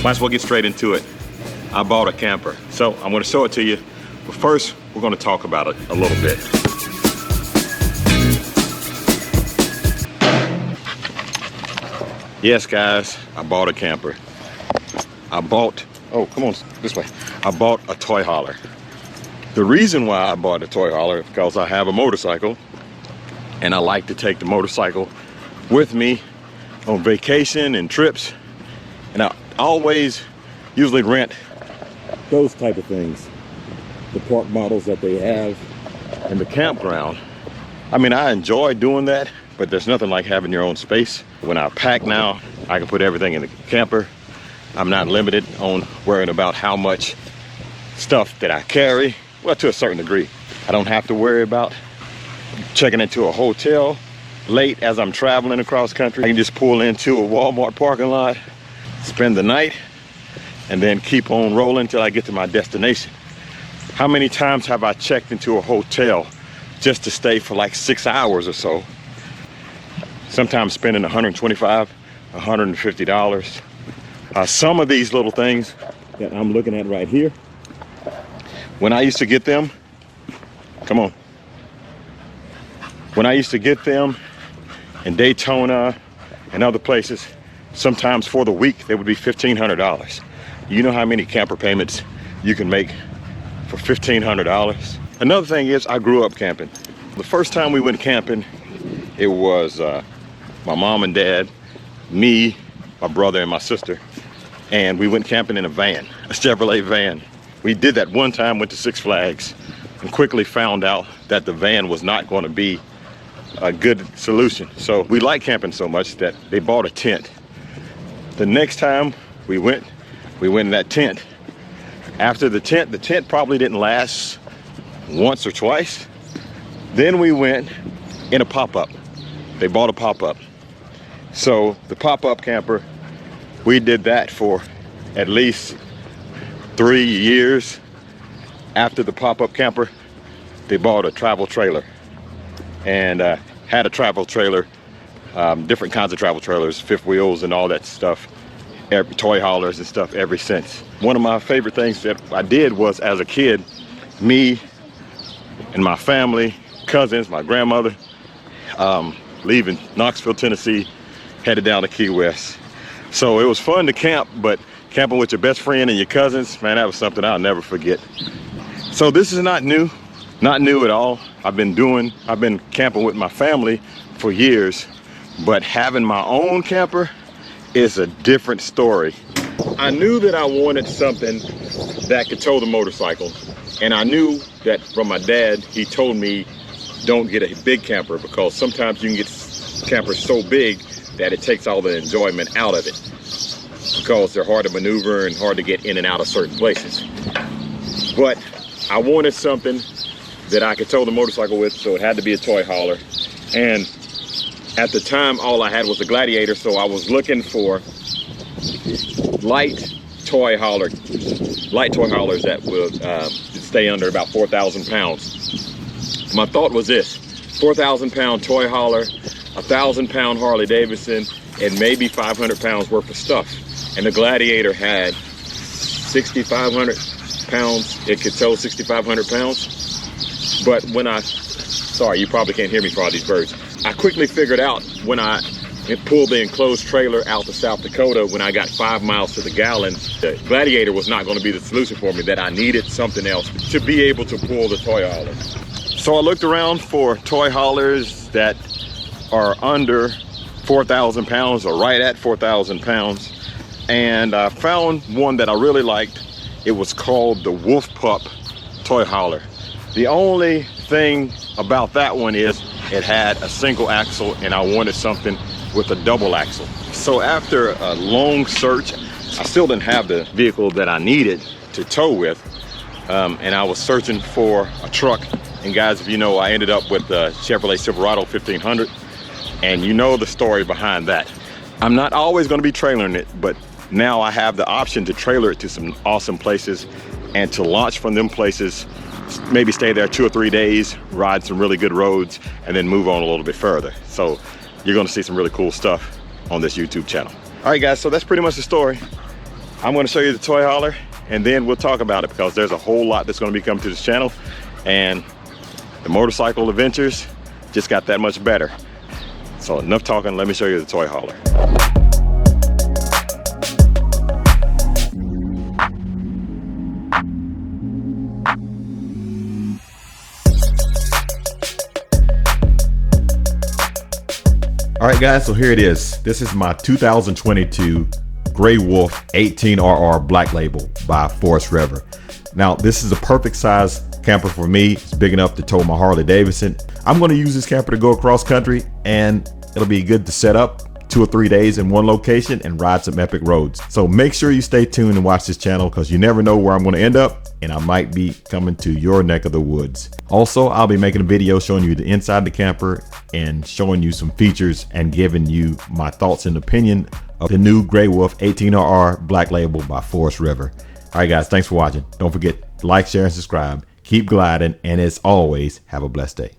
Might as well get straight into it. I bought a camper. So I'm gonna show it to you. But first, we're gonna talk about it a little bit. Yes, guys, I bought a camper. Oh, come on, this way. I bought a toy hauler. The reason why I bought a toy hauler is because I have a motorcycle and I like to take the motorcycle with me on vacation and trips. And I always usually rent those type of things. The park models that they have in the campground. I mean, I enjoy doing that, but there's nothing like having your own space. When I pack now, I can put everything in the camper. I'm not limited on worrying about how much stuff that I carry. Well, to a certain degree. I don't have to worry about checking into a hotel late as I'm traveling across country. I can just pull into a Walmart parking lot, spend the night, and then keep on rolling until I get to my destination. How many times have I checked into a hotel just to stay for like 6 hours or so? Sometimes spending $125, $150. Some of these little things that I'm looking at right here, when I used to get them, come on. When I used to get them in Daytona and other places, sometimes for the week, they would be $1,500. You know how many camper payments you can make for $1,500? Another thing is, I grew up camping. The first time we went camping, it was my mom and dad, me, my brother, and my sister. And we went camping in a van, a Chevrolet van. We did that one time, went to Six Flags, and quickly found out that the van was not going to be a good solution. So we liked camping so much that they bought a tent. The next time we went in that tent. After the tent probably didn't last once or twice. Then we went in a pop-up. They bought a pop-up. So the pop-up camper, we did that for at least 3 years. After the pop-up camper, they bought a travel trailer and had a travel trailer, different kinds of travel trailers, fifth wheels and all that stuff, toy haulers and stuff ever since. One of my favorite things that I did was, as a kid, me and my family, cousins, my grandmother, leaving Knoxville, Tennessee, headed down to Key West. So it was fun to camp, but camping with your best friend and your cousins, man, that was something I'll never forget. So this is not new at all. I've been camping with my family for years, but having my own camper is a different story. I knew that I wanted something that could tow the motorcycle, and I knew that from my dad, he told me don't get a big camper because sometimes you can get campers so big that it takes all the enjoyment out of it because they're hard to maneuver and hard to get in and out of certain places. But I wanted something that I could tow the motorcycle with, so it had to be a toy hauler. And at the time, all I had was a Gladiator, so I was looking for light toy haulers that would stay under about 4,000 pounds. My thought was this: 4,000 pound toy hauler, 1,000 pound Harley-Davidson, and maybe 500 pounds worth of stuff. And the Gladiator had 6,500 pounds. It could tow 6,500 pounds. But sorry, you probably can't hear me for all these birds. I quickly figured out when I pulled the enclosed trailer out to South Dakota, when I got 5 miles to the gallon, the Gladiator was not going to be the solution for me, that I needed something else to be able to pull the toy hauler. So I looked around for toy haulers that are under 4,000 pounds or right at 4,000 pounds. And I found one that I really liked. It was called the Wolf Pup toy hauler. The only thing about that one is it had a single axle, and I wanted something with a double axle. So after a long search, I still didn't have the vehicle that I needed to tow with. And I was searching for a truck. And guys, if you know, I ended up with the Chevrolet Silverado 1500. And you know the story behind that. I'm not always going to be trailering it, but now I have the option to trailer it to some awesome places and to launch from them places, maybe stay there 2 or 3 days, ride some really good roads, and then move on a little bit further. So you're going to see some really cool stuff on this YouTube channel. All right, guys, so that's pretty much the story. I'm going to show you the toy hauler, and then we'll talk about it, because there's a whole lot that's going to be coming to this channel, and the motorcycle adventures just got that much better. So enough talking, let me show you the toy hauler. All right guys, so here it is. This is my 2022 Grey Wolf 18RR Black Label by Forest River. Now this is a perfect size camper for me. It's big enough to tow my Harley-Davidson. I'm going to use this camper to go across country, and it'll be good to set up 2 or 3 days in one location and ride some epic roads. So make sure you stay tuned and watch this channel, because you never know where I'm going to end up, and I might be coming to your neck of the woods. Also, I'll be making a video showing you the inside the camper and showing you some features and giving you my thoughts and opinion of the new Grey Wolf 18RR Black Label by Forest River. All right guys, thanks for watching. Don't forget to like, share, and subscribe. Keep gliding, and as always, have a blessed day.